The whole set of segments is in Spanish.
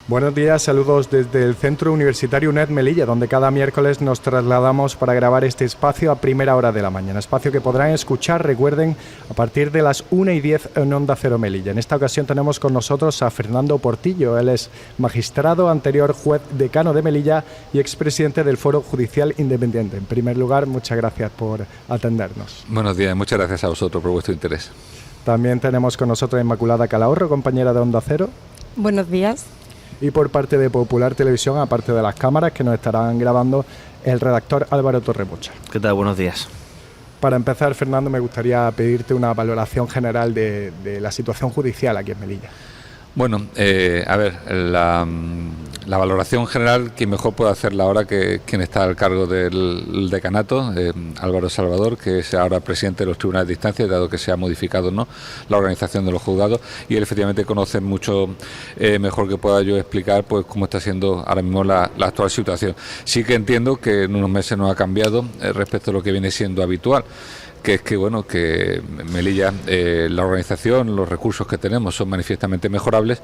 Buenos días, saludos desde el Centro Universitario UNED Melilla, donde cada miércoles nos trasladamos para grabar este espacio a primera hora de la mañana. Espacio que podrán escuchar, recuerden, a partir de las 1:10 en Onda Cero Melilla. En esta ocasión tenemos con nosotros a Fernando Portillo. Él es magistrado, anterior juez decano de Melilla y expresidente del Foro Judicial Independiente. En primer lugar, muchas gracias por atendernos. Buenos días, muchas gracias a vosotros por vuestro interés. También tenemos con nosotros a Inmaculada Calahorro, compañera de Onda Cero. Buenos días. Y por parte de Popular Televisión, aparte de las cámaras que nos estarán grabando, el redactor Álvaro Torremocha. ¿Qué tal? Buenos días. Para empezar, Fernando, me gustaría pedirte una valoración general de la situación judicial aquí en Melilla. Bueno, a ver, la valoración general, quien mejor puede hacerla ahora que quien está al cargo del decanato, Álvaro Salvador, que es ahora presidente de los tribunales de instancia, dado que se ha modificado, ¿no?, la organización de los juzgados, y él efectivamente conoce mucho mejor que pueda yo explicar pues cómo está siendo ahora mismo la actual situación. Sí que entiendo que en unos meses no ha cambiado respecto a lo que viene siendo habitual, que es que, bueno, que Melilla, la organización, los recursos que tenemos son manifiestamente mejorables,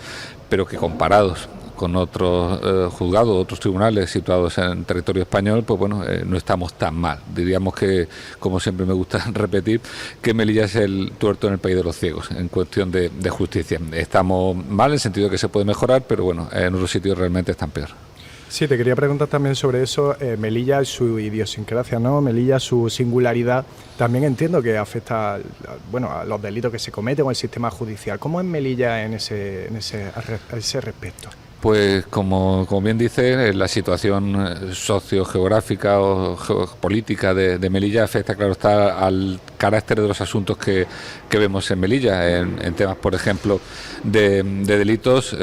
pero que comparados con otros juzgados, otros tribunales situados en territorio español, pues bueno, no estamos tan mal. Diríamos que, como siempre me gusta repetir, que Melilla es el tuerto en el país de los ciegos en cuestión de justicia. Estamos mal en el sentido de que se puede mejorar, pero bueno, en otros sitios realmente están peor. Sí, te quería preguntar también sobre eso, Melilla y su idiosincrasia, ¿no? Melilla, su singularidad, también entiendo que afecta a los delitos que se cometen o el sistema judicial. ¿Cómo es Melilla a ese respecto? Pues como bien dice, la situación sociogeográfica o geopolítica de Melilla afecta, claro está, al carácter de los asuntos que vemos en Melilla, en temas, por ejemplo, de delitos,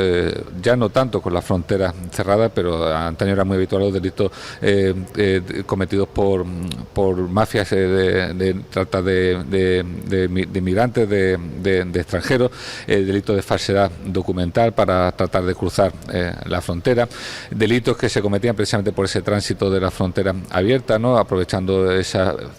ya no tanto con la frontera cerrada, pero antaño era muy habitual los delitos cometidos por mafias de trata de inmigrantes, de extranjeros, delitos de falsedad documental para tratar de cruzar la frontera, delitos que se cometían precisamente por ese tránsito de la frontera abierta, ¿no?, aprovechando ese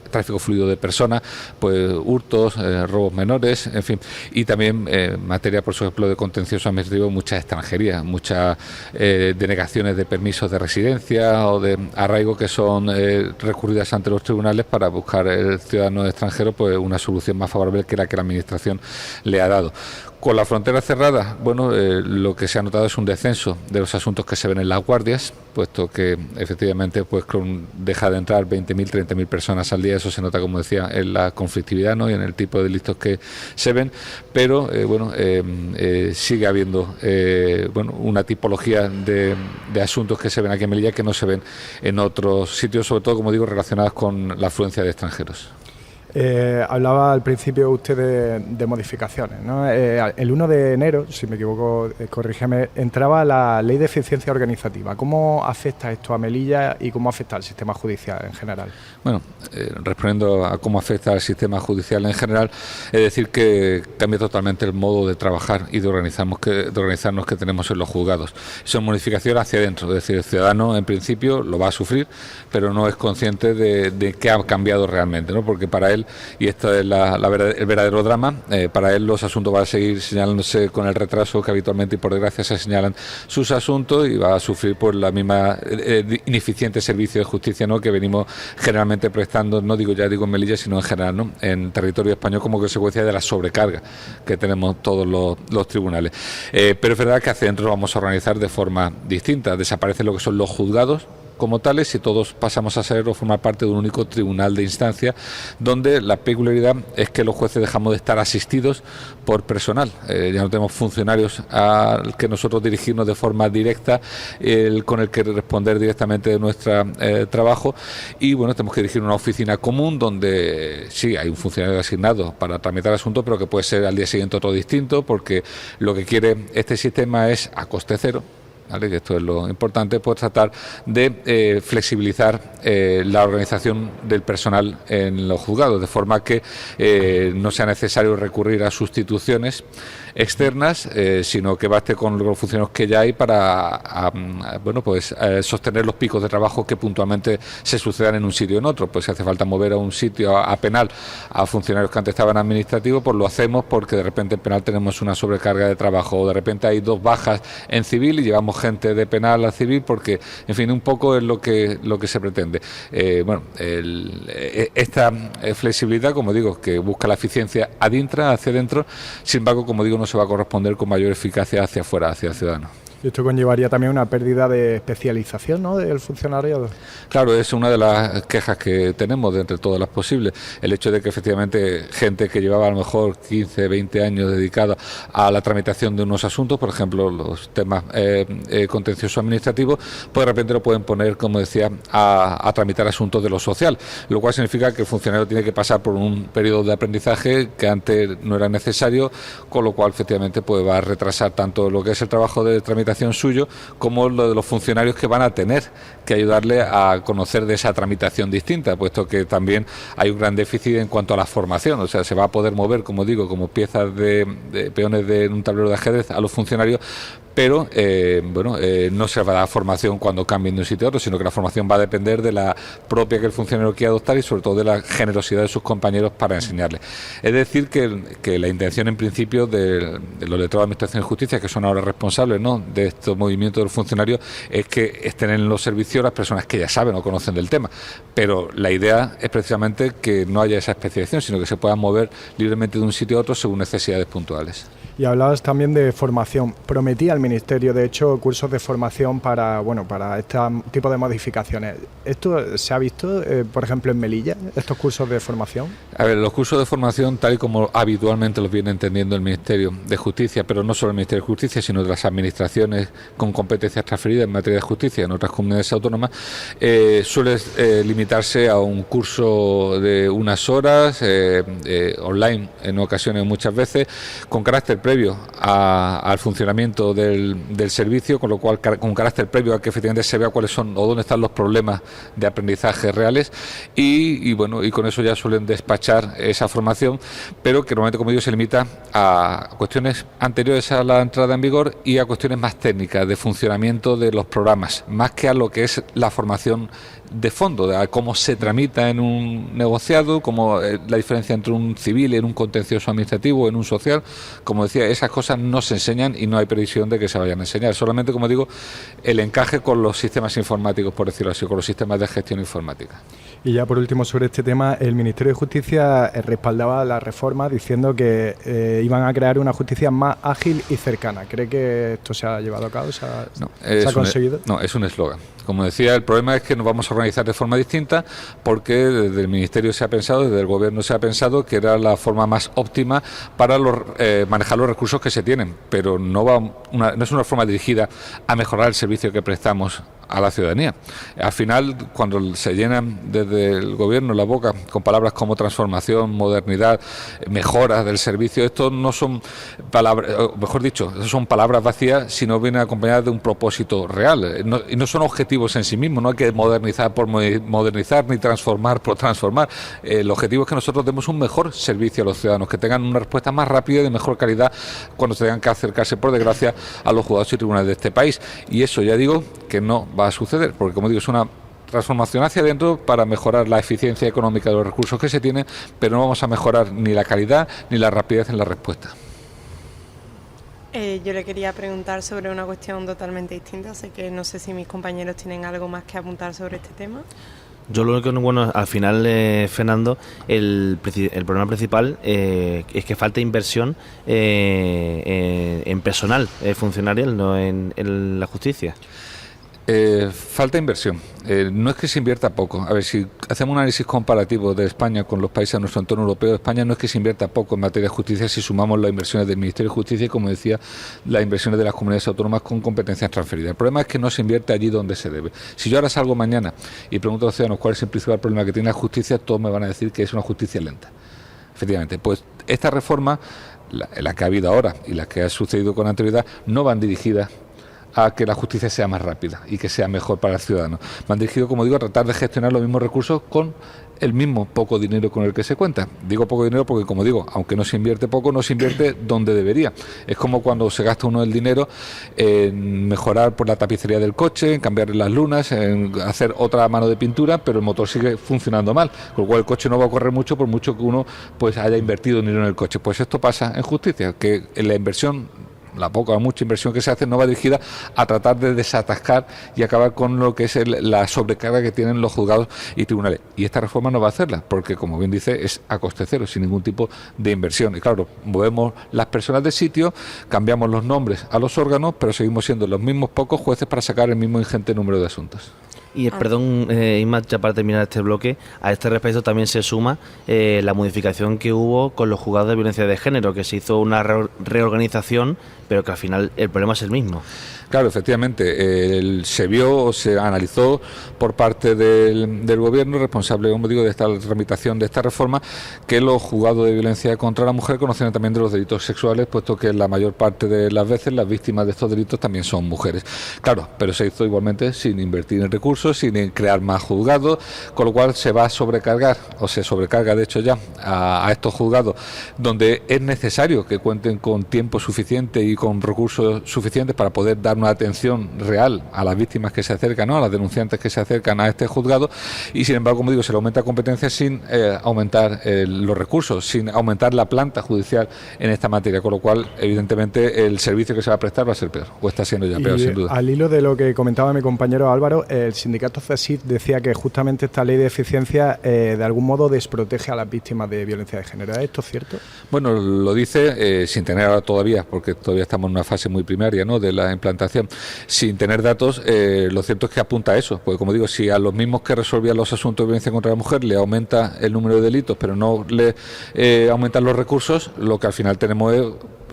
tráfico fluido de personas, pues hurtos, robos menores, en fin, y también materia, por ejemplo, de contencioso administrativo, mucha extranjería, muchas denegaciones de permisos de residencia o de arraigo que son recurridas ante los tribunales para buscar el ciudadano extranjero pues una solución más favorable que la que la administración le ha dado. Con la frontera cerrada, bueno, lo que se ha notado es un descenso de los asuntos que se ven en las guardias, puesto que efectivamente pues deja de entrar 20.000, 30.000 personas al día. Eso se nota, como decía, en la conflictividad, ¿no?, y en el tipo de delitos que se ven, pero sigue habiendo una tipología de asuntos que se ven aquí en Melilla que no se ven en otros sitios, sobre todo, como digo, relacionadas con la afluencia de extranjeros. Hablaba al principio usted de modificaciones, ¿no? El 1 de enero, si me equivoco, corrígeme, entraba la Ley de Eficiencia Organizativa. ¿Cómo afecta esto a Melilla y cómo afecta al sistema judicial en general? Bueno, respondiendo a cómo afecta al sistema judicial en general, es decir que cambia totalmente el modo de trabajar y de organizarnos que tenemos en los juzgados. Son modificaciones hacia adentro, es decir, el ciudadano en principio lo va a sufrir, pero no es consciente de qué ha cambiado realmente, ¿no?, porque para él, y esto es el verdadero drama, para él los asuntos van a seguir señalándose con el retraso que habitualmente y por desgracia se señalan sus asuntos, y va a sufrir por la misma ineficiente servicio de justicia, ¿no?, que venimos generalmente prestando, no digo en Melilla, sino en general, ¿no?, en territorio español, como consecuencia de la sobrecarga que tenemos todos los tribunales. Pero es verdad que hacia adentro lo vamos a organizar de forma distinta. Desaparecen lo que son los juzgados como tales y todos pasamos a ser o formar parte de un único tribunal de instancia, donde la peculiaridad es que los jueces dejamos de estar asistidos por personal. Ya no tenemos funcionarios al que nosotros dirigirnos de forma directa, con el que responder directamente de nuestro trabajo, y bueno, tenemos que dirigir una oficina común donde sí hay un funcionario asignado para tramitar asuntos, pero que puede ser al día siguiente otro distinto, porque lo que quiere este sistema es, a coste cero, ¿vale?, que esto es lo importante, pues tratar de flexibilizar la organización del personal en los juzgados, de forma que no sea necesario recurrir a sustituciones externas, sino que baste con los funcionarios que ya hay para sostener los picos de trabajo que puntualmente se sucedan en un sitio o en otro. Pues si hace falta mover a un sitio a penal a funcionarios que antes estaban administrativos, pues lo hacemos porque de repente en penal tenemos una sobrecarga de trabajo, o de repente hay 2 bajas en civil y llevamos gente de penal a civil, porque, en fin, un poco es lo que se pretende. Esta flexibilidad, como digo, que busca la eficiencia hacia dentro, sin embargo, como digo, no se va a corresponder con mayor eficacia hacia afuera, hacia el ciudadano. Y esto conllevaría también una pérdida de especialización, ¿no?, del funcionariado. Claro, es una de las quejas que tenemos de entre todas las posibles. El hecho de que efectivamente gente que llevaba a lo mejor 15, 20 años dedicada a la tramitación de unos asuntos, por ejemplo, los temas contenciosos administrativos, pues de repente lo pueden poner, como decía, a tramitar asuntos de lo social, lo cual significa que el funcionario tiene que pasar por un periodo de aprendizaje que antes no era necesario, con lo cual efectivamente pues va a retrasar tanto lo que es el trabajo de tramitación suyo como lo de los funcionarios que van a tener que ayudarle a conocer de esa tramitación distinta, puesto que también hay un gran déficit en cuanto a la formación. O sea, se va a poder mover, como digo, como piezas de peones de un tablero de ajedrez a los funcionarios, pero no se va a dar formación cuando cambien de un sitio a otro, sino que la formación va a depender de la propia que el funcionario quiera adoptar y sobre todo de la generosidad de sus compañeros para enseñarle. Es decir, que la intención en principio de los letrados de Administración y Justicia, que son ahora responsables, ¿no?, de estos movimientos de los funcionarios, es que estén en los servicios las personas que ya saben o conocen del tema, pero la idea es precisamente que no haya esa especialización, sino que se puedan mover libremente de un sitio a otro según necesidades puntuales. Y hablabas también de formación. Prometía el Ministerio, de hecho, cursos de formación para este tipo de modificaciones. ¿Esto se ha visto, por ejemplo, en Melilla, estos cursos de formación? A ver, los cursos de formación, tal y como habitualmente los viene entendiendo el Ministerio de Justicia, pero no solo el Ministerio de Justicia, sino de las administraciones con competencias transferidas en materia de justicia en otras comunidades autónomas, suele limitarse a un curso de unas horas, online en ocasiones, muchas veces, con carácter previo al funcionamiento del servicio, con lo cual con carácter previo a que efectivamente se vea cuáles son o dónde están los problemas de aprendizaje reales y con eso ya suelen despachar esa formación, pero que normalmente, como digo, se limita a cuestiones anteriores a la entrada en vigor y a cuestiones más técnicas de funcionamiento de los programas, más que a lo que es la formación de fondo, de cómo se tramita en un negociado, cómo la diferencia entre un civil, en un contencioso administrativo, en un social. Como decía, esas cosas no se enseñan y no hay previsión de que se vayan a enseñar. Solamente, como digo, el encaje con los sistemas informáticos, por decirlo así, con los sistemas de gestión informática. Y ya por último, sobre este tema, el Ministerio de Justicia respaldaba la reforma diciendo que iban a crear una justicia más ágil y cercana. ¿Cree que esto se ha llevado a cabo? ¿Se ha conseguido? No, es un eslogan. Como decía, el problema es que nos vamos a organizar de forma distinta porque desde el Ministerio se ha pensado, desde el Gobierno se ha pensado que era la forma más óptima para manejar los recursos que se tienen, pero no es una forma dirigida a mejorar el servicio que prestamos a la ciudadanía. Al final, cuando se llenan desde el Gobierno la boca con palabras como transformación, modernidad, mejora del servicio, esto no son palabras, mejor dicho, son palabras vacías, sino vienen acompañadas de un propósito real, y no son objetivos en sí mismos. No hay que modernizar por modernizar ni transformar por transformar. El objetivo es que nosotros demos un mejor servicio a los ciudadanos, que tengan una respuesta más rápida y de mejor calidad cuando tengan que acercarse, por desgracia, a los juzgados y tribunales de este país. Y eso ya digo que no va a suceder, porque, como digo, es una transformación hacia adentro para mejorar la eficiencia económica de los recursos que se tienen, pero no vamos a mejorar ni la calidad ni la rapidez en la respuesta. Yo le quería preguntar sobre una cuestión totalmente distinta, así que no sé si mis compañeros tienen algo más que apuntar sobre este tema. Yo lo que, bueno, al final, Fernando, el problema principal es que falta inversión en personal funcionarial, no en la justicia. Falta inversión. No es que se invierta poco. A ver, si hacemos un análisis comparativo de España con los países de nuestro entorno europeo, España no es que se invierta poco en materia de justicia si sumamos las inversiones del Ministerio de Justicia y, como decía, las inversiones de las comunidades autónomas con competencias transferidas. El problema es que no se invierte allí donde se debe. Si yo ahora salgo mañana y pregunto a los ciudadanos cuál es el principal problema que tiene la justicia, todos me van a decir que es una justicia lenta. Efectivamente, pues esta reforma, la que ha habido ahora y la que ha sucedido con anterioridad, no van dirigidas a que la justicia sea más rápida y que sea mejor para el ciudadano. Van dirigidos, como digo, a tratar de gestionar los mismos recursos con el mismo poco dinero con el que se cuenta. Digo poco dinero porque, como digo, aunque no se invierte poco, no se invierte donde debería. Es como cuando se gasta uno el dinero en mejorar por la tapicería del coche, en cambiar las lunas, en hacer otra mano de pintura, pero el motor sigue funcionando mal, con lo cual el coche no va a correr mucho por mucho que uno pues haya invertido dinero en el coche. Pues esto pasa en justicia, que la inversión, la poca o mucha inversión que se hace, no va dirigida a tratar de desatascar y acabar con lo que es la sobrecarga que tienen los juzgados y tribunales. Y esta reforma no va a hacerla, porque, como bien dice, es a coste cero, sin ningún tipo de inversión. Y claro, movemos las personas de sitio, cambiamos los nombres a los órganos, pero seguimos siendo los mismos pocos jueces para sacar el mismo ingente número de asuntos. Y perdón, Inma, ya para terminar este bloque, a este respecto también se suma la modificación que hubo con los juzgados de violencia de género, que se hizo una reorganización, pero que al final el problema es el mismo. Claro, efectivamente, se vio o se analizó por parte del gobierno responsable, como digo, de esta tramitación de esta reforma, que los juzgados de violencia contra la mujer conocen también de los delitos sexuales, puesto que la mayor parte de las veces las víctimas de estos delitos también son mujeres. Claro, pero se hizo igualmente sin invertir en recursos, sin crear más juzgados, con lo cual se va a sobrecargar, o se sobrecarga de hecho ya a estos juzgados, donde es necesario que cuenten con tiempo suficiente y con recursos suficientes para poder dar una atención real a las víctimas que se acercan, ¿no?, a las denunciantes que se acercan a este juzgado, y sin embargo, como digo, se le aumenta competencia sin aumentar los recursos, sin aumentar la planta judicial en esta materia, con lo cual evidentemente el servicio que se va a prestar va a ser peor, o está siendo ya peor, sin duda. Al hilo de lo que comentaba mi compañero Álvaro, el sindicato CESIF decía que justamente esta ley de eficiencia de algún modo desprotege a las víctimas de violencia de género. ¿Es esto cierto? Bueno, lo dice sin tener ahora todavía, porque todavía estamos en una fase muy primaria, ¿no?, de la implantación. Sin tener datos, lo cierto es que apunta a eso, porque, como digo, si a los mismos que resolvían los asuntos de violencia contra la mujer le aumenta el número de delitos, pero no le aumentan los recursos, lo que al final tenemos es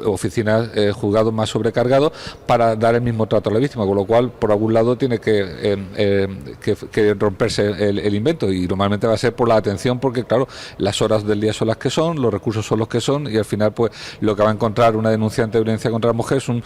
oficinas, juzgados más sobrecargados para dar el mismo trato a la víctima, con lo cual por algún lado tiene que romperse el invento, y normalmente va a ser por la atención, porque claro, las horas del día son las que son, los recursos son los que son, y al final pues lo que va a encontrar una denunciante de violencia contra la mujer es un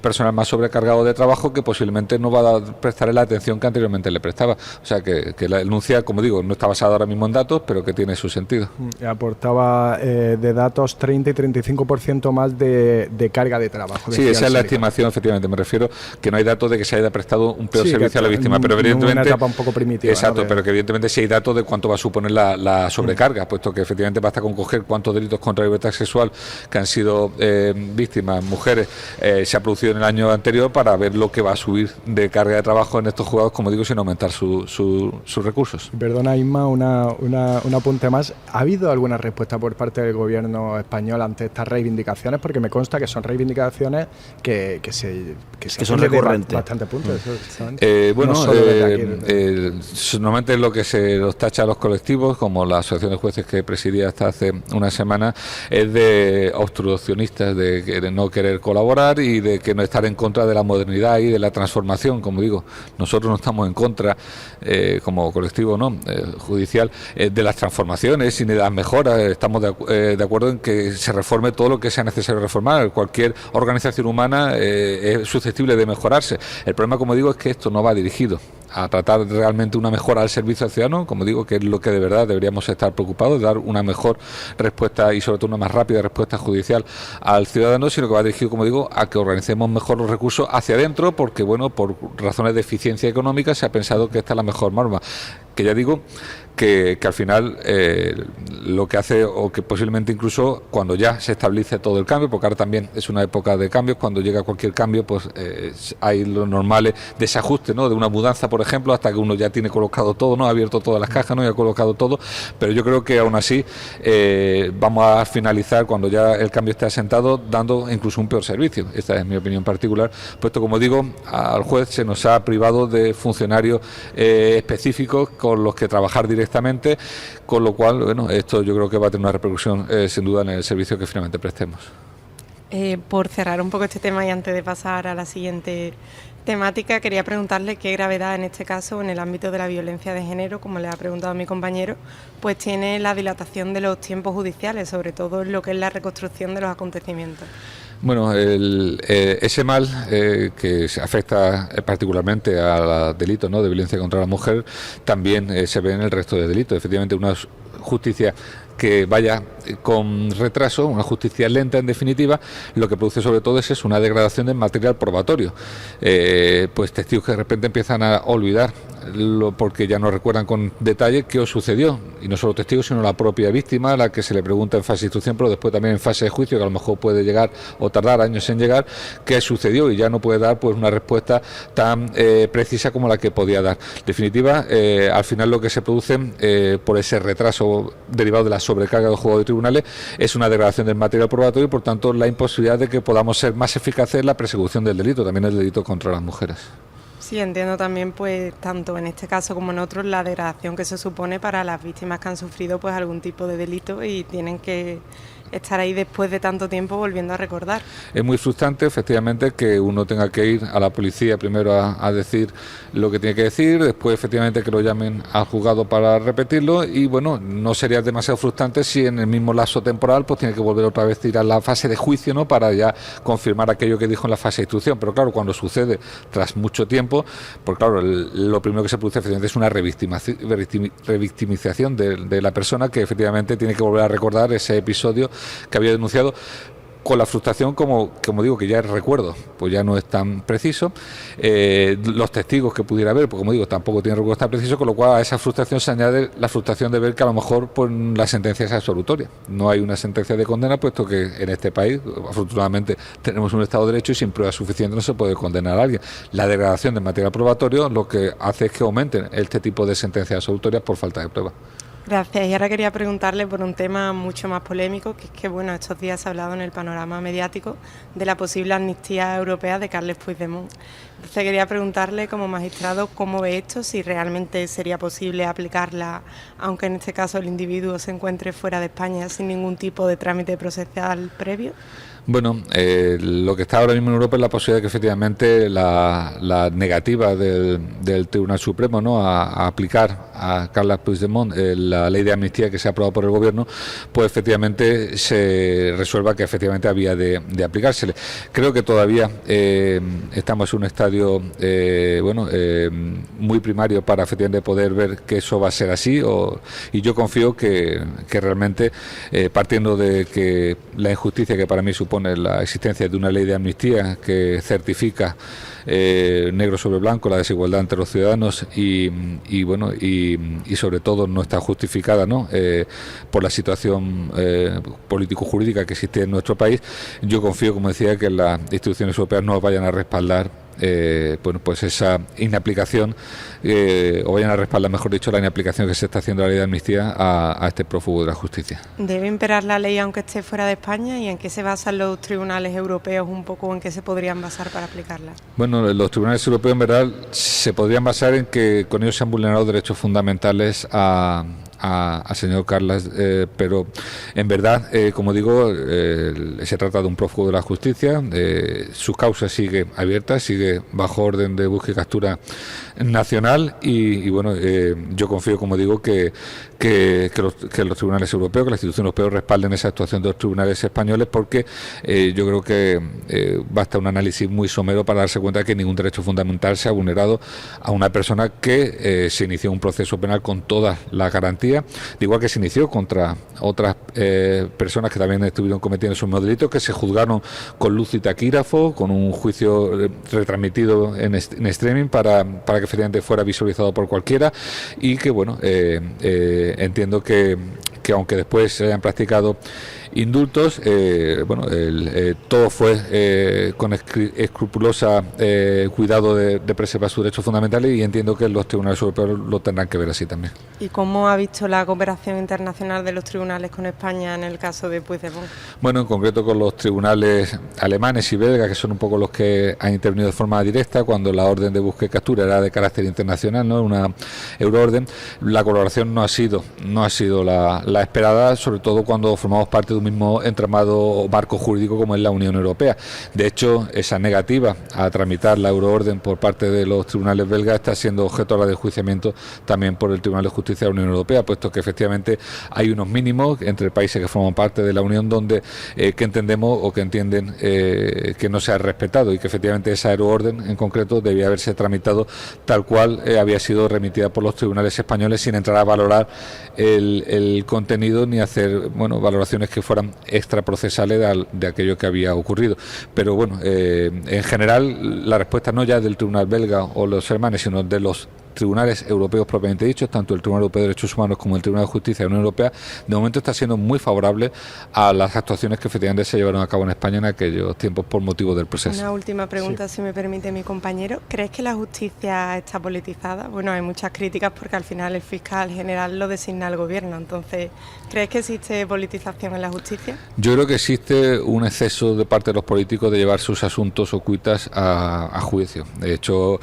personal más sobrecargado de trabajo que posiblemente no va a prestarle la atención que anteriormente le prestaba. O sea que la denuncia, como digo, no está basada ahora mismo en datos, pero que tiene su sentido. Aportaba de datos 30 y 35% más de carga de trabajo. Sí, esa es la estimación, efectivamente. Me refiero que no hay datos de que se haya prestado un peor servicio a la víctima, pero evidentemente... una etapa un poco primitiva. Exacto, ¿no? Pero que evidentemente sí hay datos de cuánto va a suponer la sobrecarga, puesto que efectivamente basta con coger cuántos delitos contra la libertad sexual que han sido víctimas, mujeres, se ha producido en el año anterior, para ver lo que va a subir de carga de trabajo en estos juzgados, como digo, sin aumentar sus recursos. Perdona, Inma, un apunte más. ¿Ha habido alguna respuesta por parte del gobierno español ante estas reivindicaciones? Porque me consta que son reivindicaciones que son recurrentes. Bastante puntos. Bueno, normalmente lo que se los tacha a los colectivos, como la Asociación de Jueces que presidía hasta hace una semana, es de obstruccionistas, de no querer colaborar y de que no estar en contra de la modernidad y de la transformación. Como digo, nosotros no estamos en contra, como colectivo judicial, de las transformaciones y de las mejoras. Estamos de acuerdo en que se reforme todo lo que sea necesario reformar. Cualquier organización humana es susceptible de mejorarse. El problema, como digo, es que esto no va dirigido a tratar realmente una mejora al servicio al ciudadano, como digo, que es lo que de verdad deberíamos estar preocupados, dar una mejor respuesta y sobre todo una más rápida respuesta judicial al ciudadano, sino que va dirigido, como digo, a que organicemos mejor los recursos hacia adentro, porque bueno, por razones de eficiencia económica se ha pensado que esta es la mejor norma. Que ya digo que al final lo que hace, o que posiblemente incluso cuando ya se establece todo el cambio, porque ahora también es una época de cambios, cuando llega cualquier cambio pues hay los normales desajustes, ¿no?, de una mudanza, por ejemplo, hasta que uno ya tiene colocado todo, ¿no?, ha abierto todas las cajas, ¿no?, y ha colocado todo, pero yo creo que aún así vamos a finalizar, cuando ya el cambio esté asentado, dando incluso un peor servicio. Esta es mi opinión particular, puesto, como digo, al juez se nos ha privado de funcionarios específicos con los que trabajar directamente, con lo cual, bueno, esto yo creo que va a tener una repercusión sin duda en el servicio que finalmente prestemos. Por cerrar un poco este tema y antes de pasar a la siguiente temática, quería preguntarle qué gravedad en este caso, en el ámbito de la violencia de género, como le ha preguntado mi compañero, pues tiene la dilatación de los tiempos judiciales, sobre todo en lo que es la reconstrucción de los acontecimientos. Bueno, ese mal que afecta particularmente a delitos, ¿no?, de violencia contra la mujer, también se ve en el resto de delitos. Efectivamente, una justicia que vaya con retraso, una justicia lenta en definitiva, lo que produce sobre todo es una degradación del material probatorio. Pues testigos que de repente empiezan a olvidar porque ya no recuerdan con detalle qué os sucedió, y no solo testigos sino la propia víctima, a la que se le pregunta en fase de instrucción, pero después también en fase de juicio, que a lo mejor puede llegar o tardar años en llegar, qué sucedió, y ya no puede dar pues una respuesta tan precisa como la que podía dar. En definitiva, al final lo que se produce por ese retraso derivado de la sobrecarga del juzgado de tribunales es una degradación del material probatorio y por tanto la imposibilidad de que podamos ser más eficaces en la persecución del delito, también el delito contra las mujeres. Sí, entiendo también, pues, tanto en este caso como en otros, la degradación que se supone para las víctimas que han sufrido pues algún tipo de delito y tienen que estar ahí después de tanto tiempo volviendo a recordar. Es muy frustrante, efectivamente, que uno tenga que ir a la policía primero a decir lo que tiene que decir, después efectivamente que lo llamen al juzgado para repetirlo, y bueno, no sería demasiado frustrante si en el mismo lapso temporal pues tiene que volver otra vez a ir a la fase de juicio, ¿no?, para ya confirmar aquello que dijo en la fase de instrucción. Pero claro, cuando sucede tras mucho tiempo, pues claro, lo primero que se produce efectivamente es una revictimización de la persona, que efectivamente tiene que volver a recordar ese episodio que había denunciado, con la frustración, como digo, que ya el recuerdo pues ya no es tan preciso, los testigos que pudiera haber, pues como digo, tampoco tienen recuerdos tan precisos, con lo cual a esa frustración se añade la frustración de ver que a lo mejor pues la sentencia es absolutoria. No hay una sentencia de condena, puesto que en este país, afortunadamente, tenemos un Estado de Derecho y sin pruebas suficientes no se puede condenar a alguien. La degradación del material probatorio lo que hace es que aumenten este tipo de sentencias absolutorias por falta de pruebas. Gracias. Y ahora quería preguntarle por un tema mucho más polémico, que es que, bueno, estos días se ha hablado en el panorama mediático de la posible amnistía europea de Carles Puigdemont. Entonces quería preguntarle, como magistrado, cómo ve esto, si realmente sería posible aplicarla, aunque en este caso el individuo se encuentre fuera de España sin ningún tipo de trámite procesal previo. Bueno, lo que está ahora mismo en Europa es la posibilidad de que efectivamente la negativa del Tribunal Supremo, ¿no?, a aplicar a Carles Puigdemont la ley de amnistía que se ha aprobado por el Gobierno, pues efectivamente se resuelva que efectivamente había de aplicársele. Creo que todavía estamos en un estadio muy primario para efectivamente poder ver que eso va a ser así, y yo confío que realmente, partiendo de que la injusticia que para mí supone la existencia de una ley de amnistía que certifica negro sobre blanco la desigualdad entre los ciudadanos y sobre todo no está justificada, ¿no?, por la situación político-jurídica que existe en nuestro país, yo confío, como decía, que las instituciones europeas no vayan a respaldar pues esa inaplicación, o vayan a respaldar, mejor dicho, la inaplicación que se está haciendo de la ley de amnistía a este prófugo de la justicia. ¿Debe imperar la ley aunque esté fuera de España? ¿Y en qué se basan los tribunales europeos un poco, en qué se podrían basar para aplicarla? Bueno, los tribunales europeos en verdad se podrían basar en que con ellos se han vulnerado derechos fundamentales al señor Carles, pero en verdad, como digo, se trata de un prófugo de la justicia, su causa sigue abierta, sigue bajo orden de búsqueda y captura nacional, y bueno, yo confío, como digo, que los tribunales europeos, que las instituciones europeas respalden esa actuación de los tribunales españoles, porque yo creo que basta un análisis muy somero para darse cuenta de que ningún derecho fundamental se ha vulnerado a una persona que se inició un proceso penal con todas las garantías, de igual que se inició contra otras personas que también estuvieron cometiendo esos mismos delitos, que se juzgaron con luz y taquígrafo, con un juicio retransmitido en streaming para que efectivamente fuera visualizado por cualquiera, y que bueno, entiendo que aunque después se hayan practicado indultos, todo fue con escrupulosa cuidado de preservar sus derechos fundamentales, y entiendo que los tribunales europeos lo tendrán que ver así también. ¿Y cómo ha visto la cooperación internacional de los tribunales con España en el caso de Puigdemont? Bueno, en concreto con los tribunales alemanes y belgas, que son un poco los que han intervenido de forma directa cuando la orden de búsqueda y captura era de carácter internacional, ¿no?, una euroorden. La colaboración no ha sido la esperada, sobre todo cuando formamos parte de un mismo entramado o marco jurídico como es la Unión Europea. De hecho, esa negativa a tramitar la euroorden por parte de los tribunales belgas está siendo objeto ahora de enjuiciamiento también por el Tribunal de Justicia de la Unión Europea, puesto que efectivamente hay unos mínimos entre países que forman parte de la Unión donde que entendemos o que entienden que no se ha respetado, y que efectivamente esa euroorden en concreto debía haberse tramitado tal cual había sido remitida por los tribunales españoles, sin entrar a valorar el contenido ni hacer valoraciones que fueran extraprocesales de aquello que había ocurrido. Pero bueno, en general la respuesta no ya del Tribunal belga o los hermanos, sino de los tribunales europeos propiamente dichos, tanto el Tribunal Europeo de Derechos Humanos como el Tribunal de Justicia de la Unión Europea, de momento está siendo muy favorable a las actuaciones que efectivamente se llevaron a cabo en España en aquellos tiempos por motivo del proceso. Una última pregunta, si me permite mi compañero. ¿Crees que la justicia está politizada? Bueno, hay muchas críticas porque al final el fiscal general lo designa el gobierno, entonces, ¿crees que existe politización en la justicia? Yo creo que existe un exceso de parte de los políticos de llevar sus asuntos o cuitas a juicio. De hecho,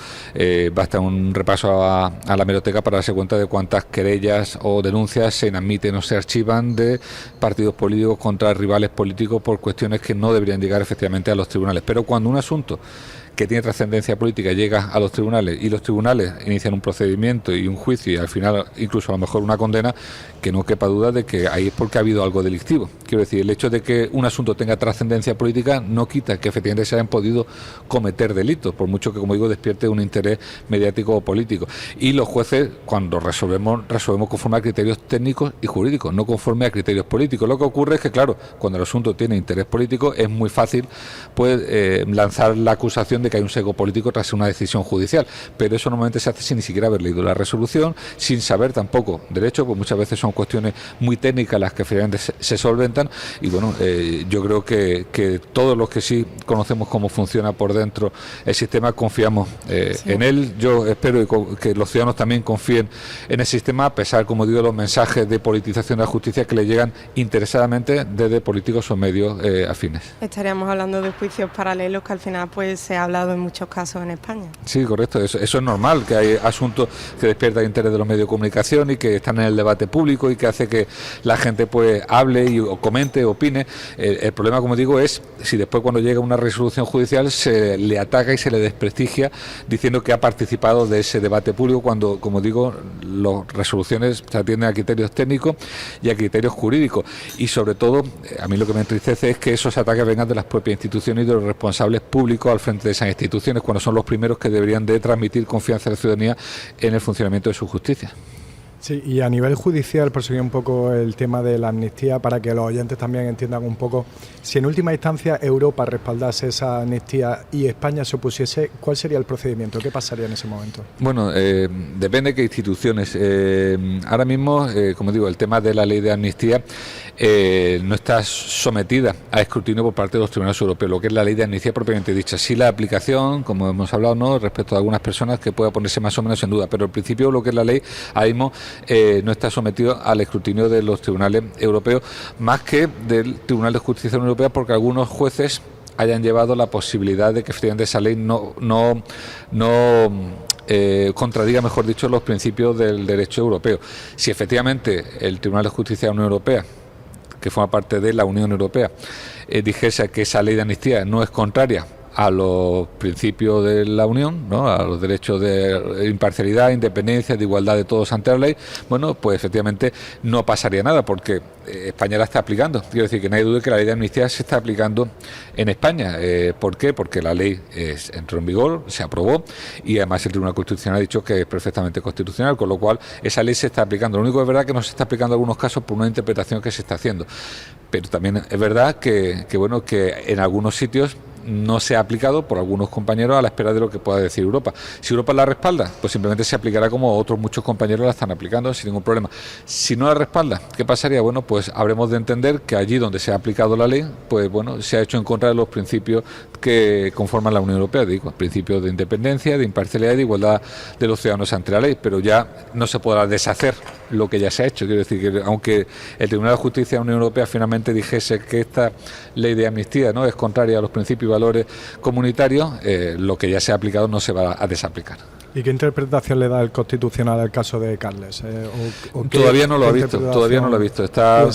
basta un repaso a la hemeroteca para darse cuenta de cuántas querellas o denuncias se inadmiten o se archivan de partidos políticos contra rivales políticos por cuestiones que no deberían llegar efectivamente a los tribunales. Pero cuando un asunto que tiene trascendencia política llega a los tribunales y los tribunales inician un procedimiento y un juicio y al final incluso a lo mejor una condena, que no quepa duda de que ahí es porque ha habido algo delictivo. Quiero decir, el hecho de que un asunto tenga trascendencia política no quita que efectivamente se hayan podido cometer delitos, por mucho que, como digo, despierte un interés mediático o político. Y los jueces, cuando resolvemos conforme a criterios técnicos y jurídicos, no conforme a criterios políticos. Lo que ocurre es que, claro, cuando el asunto tiene interés político es muy fácil lanzar la acusación de que hay un sesgo político tras una decisión judicial, pero eso normalmente se hace sin ni siquiera haber leído la resolución, sin saber tampoco derecho, pues muchas veces son cuestiones muy técnicas las que finalmente se solventan. Y bueno, yo creo que todos los que sí conocemos cómo funciona por dentro el sistema confiamos en él. Yo espero que los ciudadanos también confíen en el sistema, a pesar, como digo, de los mensajes de politización de la justicia que le llegan interesadamente desde políticos o medios afines. Estaríamos hablando de juicios paralelos que al final pues se habla en muchos casos en España. Sí, correcto, eso es normal, que hay asuntos que despiertan interés de los medios de comunicación y que están en el debate público y que hace que la gente pues hable o comente, opine. El problema, como digo, es si después cuando llega una resolución judicial se le ataca y se le desprestigia diciendo que ha participado de ese debate público, cuando, como digo, las resoluciones se atienden a criterios técnicos y a criterios jurídicos. Y sobre todo, a mí lo que me entristece es que esos ataques vengan de las propias instituciones y de los responsables públicos al frente de esas instituciones, cuando son los primeros que deberían de transmitir confianza a la ciudadanía en el funcionamiento de su justicia. Sí, y a nivel judicial, por seguir un poco el tema de la amnistía, para que los oyentes también entiendan un poco, si en última instancia Europa respaldase esa amnistía y España se opusiese, ¿cuál sería el procedimiento? ¿Qué pasaría en ese momento? Bueno, depende de qué instituciones. Ahora mismo, como digo, el tema de la ley de amnistía no está sometida a escrutinio por parte de los tribunales europeos, lo que es la ley de amnistía propiamente dicha. Sí, la aplicación, como hemos hablado, ¿no?, respecto a algunas personas que pueda ponerse más o menos en duda, pero al principio lo que es la ley, ahora mismo no está sometido al escrutinio de los tribunales europeos, más que del Tribunal de Justicia de la Unión Europea, porque algunos jueces hayan llevado la posibilidad de que efectivamente esa ley no contradiga, mejor dicho, los principios del derecho europeo. Si efectivamente el Tribunal de Justicia de la Unión Europea, que forma parte de la Unión Europea, dijese que esa ley de amnistía no es contraria a los principios de la Unión, ¿no?, a los derechos de imparcialidad, independencia, de igualdad de todos ante la ley, bueno, pues efectivamente no pasaría nada, porque España la está aplicando. Quiero decir que no hay duda que la ley de amnistía se está aplicando en España. ¿Por qué? Porque la ley entró en vigor, se aprobó, y además el Tribunal Constitucional ha dicho que es perfectamente constitucional, con lo cual esa ley se está aplicando. Lo único que es verdad que no se está aplicando en algunos casos por una interpretación que se está haciendo. Pero también es verdad que en algunos sitios no se ha aplicado por algunos compañeros a la espera de lo que pueda decir Europa. Si Europa la respalda, pues simplemente se aplicará como otros muchos compañeros la están aplicando sin ningún problema. Si no la respalda, ¿qué pasaría? Bueno, pues habremos de entender que allí donde se ha aplicado la ley, pues bueno, se ha hecho en contra de los principios que conforman la Unión Europea, digo, principios de independencia, de imparcialidad y de igualdad de los ciudadanos ante la ley, pero ya no se podrá deshacer lo que ya se ha hecho. Quiero decir que aunque el Tribunal de Justicia de la Unión Europea finalmente dijese que esta ley de amnistía, ¿no?, es contraria a los principios y valores comunitarios, lo que ya se ha aplicado no se va a desaplicar. ¿Y qué interpretación le da el Constitucional al caso de Carles? Todavía no lo ha visto. Está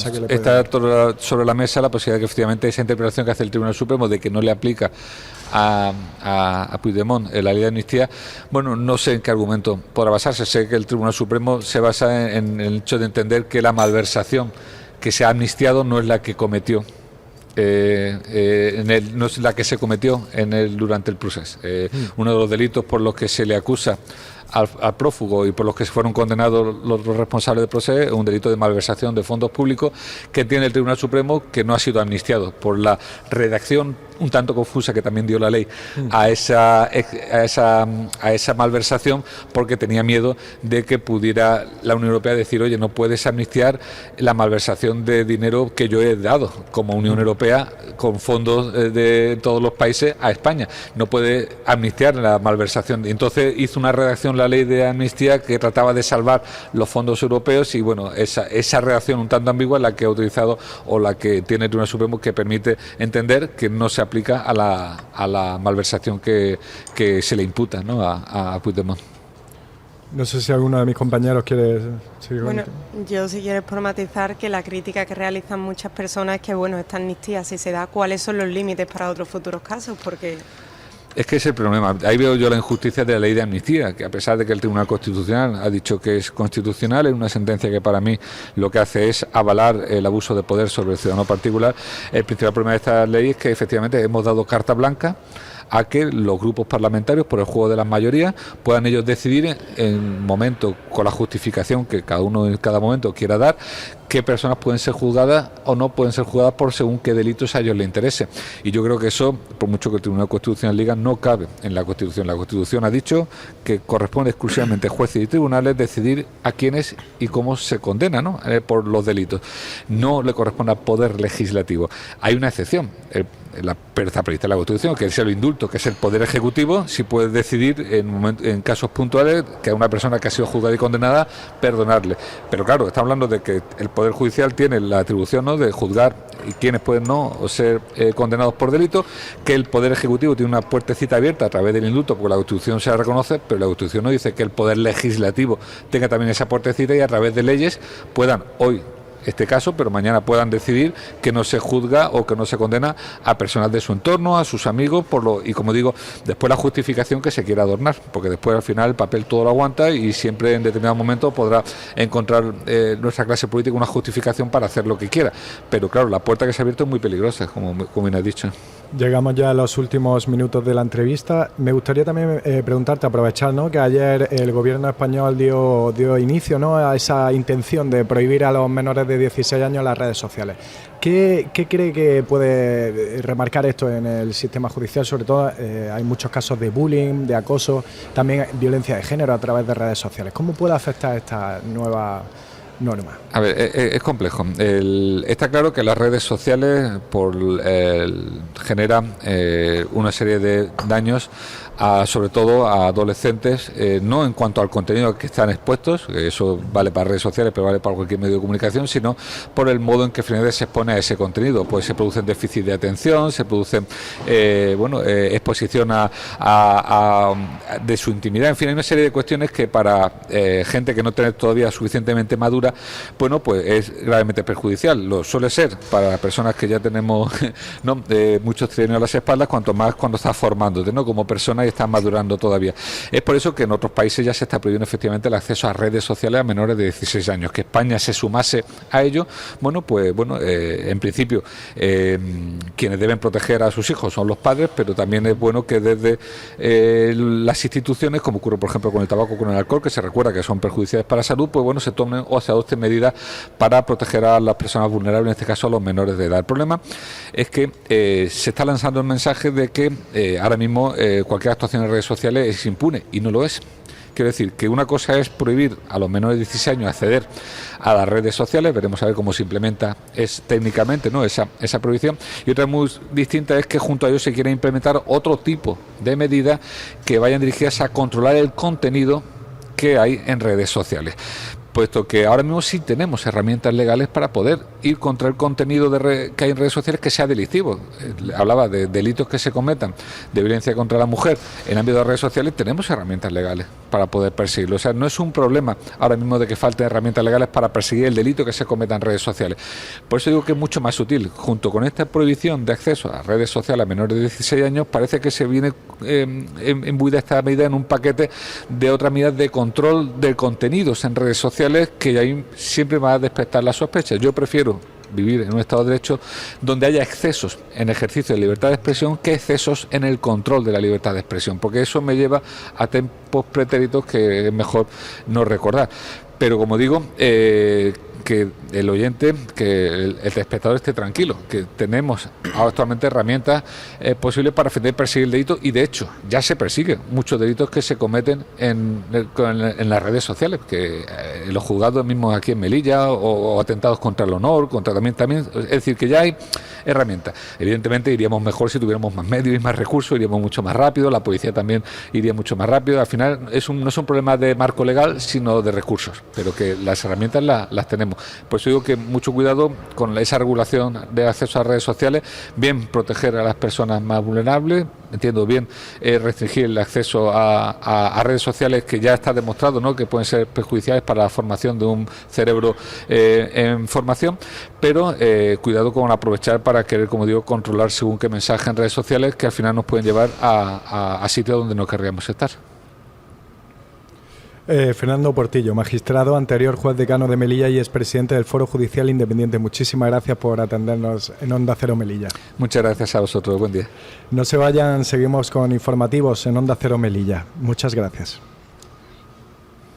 sobre la mesa la posibilidad de que efectivamente esa interpretación que hace el Tribunal Supremo de que no le aplica a Puigdemont la ley de amnistía, bueno, no sé en qué argumento podrá basarse. Sé que el Tribunal Supremo se basa en el hecho de entender que la malversación que se ha amnistiado no es la que cometió. No es la que se cometió durante el proceso. Uno de los delitos por los que se le acusa al prófugo y por los que fueron condenados los responsables del proceso es un delito de malversación de fondos públicos que tiene el Tribunal Supremo, que no ha sido amnistiado por la redacción un tanto confusa que también dio la ley a esa malversación, porque tenía miedo de que pudiera la Unión Europea decir: oye, no puedes amnistiar la malversación de dinero que yo he dado como Unión Europea con fondos de todos los países a España, no puede amnistiar la malversación. Entonces hizo una redacción la ley de amnistía que trataba de salvar los fondos europeos, y bueno, esa redacción un tanto ambigua es la que ha utilizado o la que tiene el Tribunal Supremo, que permite entender que no se aplica a la malversación que se le imputa, ¿no?, a Puigdemont. No sé si alguno de mis compañeros quiere seguir. Bueno, yo si quieres por matizar que la crítica que realizan muchas personas es que, bueno, esta amnistía, si se da, ¿cuáles son los límites para otros futuros casos? Porque... Es que es el problema. Ahí veo yo la injusticia de la ley de amnistía, que a pesar de que el Tribunal Constitucional ha dicho que es constitucional, es una sentencia que para mí lo que hace es avalar el abuso de poder sobre el ciudadano particular. El principal problema de esta ley es que efectivamente hemos dado carta blanca a que los grupos parlamentarios, por el juego de las mayorías, puedan ellos decidir en momento, con la justificación que cada uno en cada momento quiera dar, qué personas pueden ser juzgadas o no pueden ser juzgadas por según qué delitos a ellos les interese. Y yo creo que eso, por mucho que el Tribunal Constitucional diga, no cabe en la Constitución. La Constitución ha dicho que corresponde exclusivamente a jueces y tribunales decidir a quiénes y cómo se condena, ¿no?, por los delitos. No le corresponde al Poder Legislativo. Hay una excepción. Pero está prevista en la Constitución, que es el indulto, que es el Poder Ejecutivo, si puede decidir en casos puntuales que a una persona que ha sido juzgada y condenada, perdonarle. Pero claro, está hablando de que el Poder Judicial tiene la atribución, ¿no?, de juzgar y quienes pueden no o ser condenados por delito, que el Poder Ejecutivo tiene una puertecita abierta a través del indulto, porque la Constitución se la reconoce, pero la Constitución no dice que el Poder Legislativo tenga también esa puertecita y a través de leyes puedan hoy este caso, pero mañana puedan decidir que no se juzga o que no se condena a personas de su entorno, a sus amigos, y como digo, después la justificación que se quiera adornar, porque después al final el papel todo lo aguanta y siempre en determinado momento podrá encontrar nuestra clase política una justificación para hacer lo que quiera. Pero claro, la puerta que se ha abierto es muy peligrosa, como bien has dicho. Llegamos ya a los últimos minutos de la entrevista. Me gustaría también preguntarte, aprovechar, ¿no?, que ayer el gobierno español dio inicio, ¿no?, a esa intención de prohibir a los menores de 16 años las redes sociales. ¿Qué cree que puede remarcar esto en el sistema judicial? Sobre todo hay muchos casos de bullying, de acoso, también violencia de género a través de redes sociales. ¿Cómo puede afectar esta nueva norma? A ver, es complejo. Está claro que las redes sociales generan una serie de daños sobre todo a adolescentes, no en cuanto al contenido que están expuestos, eso vale para redes sociales, pero vale para cualquier medio de comunicación, sino por el modo en que finalmente se expone a ese contenido. Pues se producen déficit de atención, se producen exposición de su intimidad, en fin, hay una serie de cuestiones que para gente que no tiene todavía suficientemente madura, bueno, pues es gravemente perjudicial. Lo suele ser para personas que ya tenemos muchos trienios a las espaldas, cuanto más cuando estás formándote, ¿no?, como persona y estás madurando todavía. Es por eso que en otros países ya se está prohibiendo efectivamente el acceso a redes sociales a menores de 16 años. Que España se sumase a ello, en principio quienes deben proteger a sus hijos son los padres, pero también es bueno que desde las instituciones, como ocurre por ejemplo con el tabaco, con el alcohol, que se recuerda que son perjudiciales para la salud, pues bueno, se tomen o se adopten medidas para proteger a las personas vulnerables, en este caso a los menores de edad. El problema es que se está lanzando el mensaje de que ahora mismo cualquier actuación en redes sociales es impune, y no lo es. Quiero decir que una cosa es prohibir a los menores de 16 años acceder a las redes sociales, veremos a ver cómo se implementa técnicamente, ¿no?, esa prohibición, y otra muy distinta es que junto a ello se quiere implementar otro tipo de medidas que vayan dirigidas a controlar el contenido que hay en redes sociales. puesto que ahora mismo sí tenemos herramientas legales para poder ir contra el contenido que hay en redes sociales que sea delictivo. Hablaba de delitos que se cometan de violencia contra la mujer en ámbito de redes sociales, tenemos herramientas legales para poder perseguirlo. O sea, no es un problema ahora mismo de que falten herramientas legales para perseguir el delito que se cometa en redes sociales. Por eso digo que es mucho más sutil. Junto con esta prohibición de acceso a redes sociales a menores de 16 años, parece que se viene imbuida esta medida en un paquete de otras medidas de control de contenidos en redes sociales que ahí siempre va a despertar las sospechas. Yo prefiero vivir en un Estado de Derecho donde haya excesos en ejercicio de libertad de expresión que excesos en el control de la libertad de expresión, porque eso me lleva a tiempos pretéritos que es mejor no recordar. Pero como digo, que el oyente, que el espectador esté tranquilo, que tenemos actualmente herramientas posibles para perseguir el delito, y de hecho ya se persiguen muchos delitos que se cometen en las redes sociales, que los juzgados mismos aquí en Melilla, o atentados contra el honor, también, es decir, que ya hay herramientas. Evidentemente iríamos mejor si tuviéramos más medios y más recursos, iríamos mucho más rápido, la policía también iría mucho más rápido. Al final no es un problema de marco legal, sino de recursos, pero que las herramientas las tenemos. Por eso digo que mucho cuidado con esa regulación de acceso a redes sociales, bien proteger a las personas más vulnerables, entiendo bien restringir el acceso a redes sociales, que ya está demostrado, ¿no?, que pueden ser perjudiciales para la formación de un cerebro en formación, pero cuidado con aprovechar para querer, como digo, controlar según qué mensajes en redes sociales que al final nos pueden llevar a sitios donde no querríamos estar. Fernando Portillo, magistrado, anterior juez decano de Melilla y expresidente del Foro Judicial Independiente. Muchísimas gracias por atendernos en Onda Cero Melilla. Muchas gracias a vosotros. Buen día. No se vayan, seguimos con informativos en Onda Cero Melilla. Muchas gracias.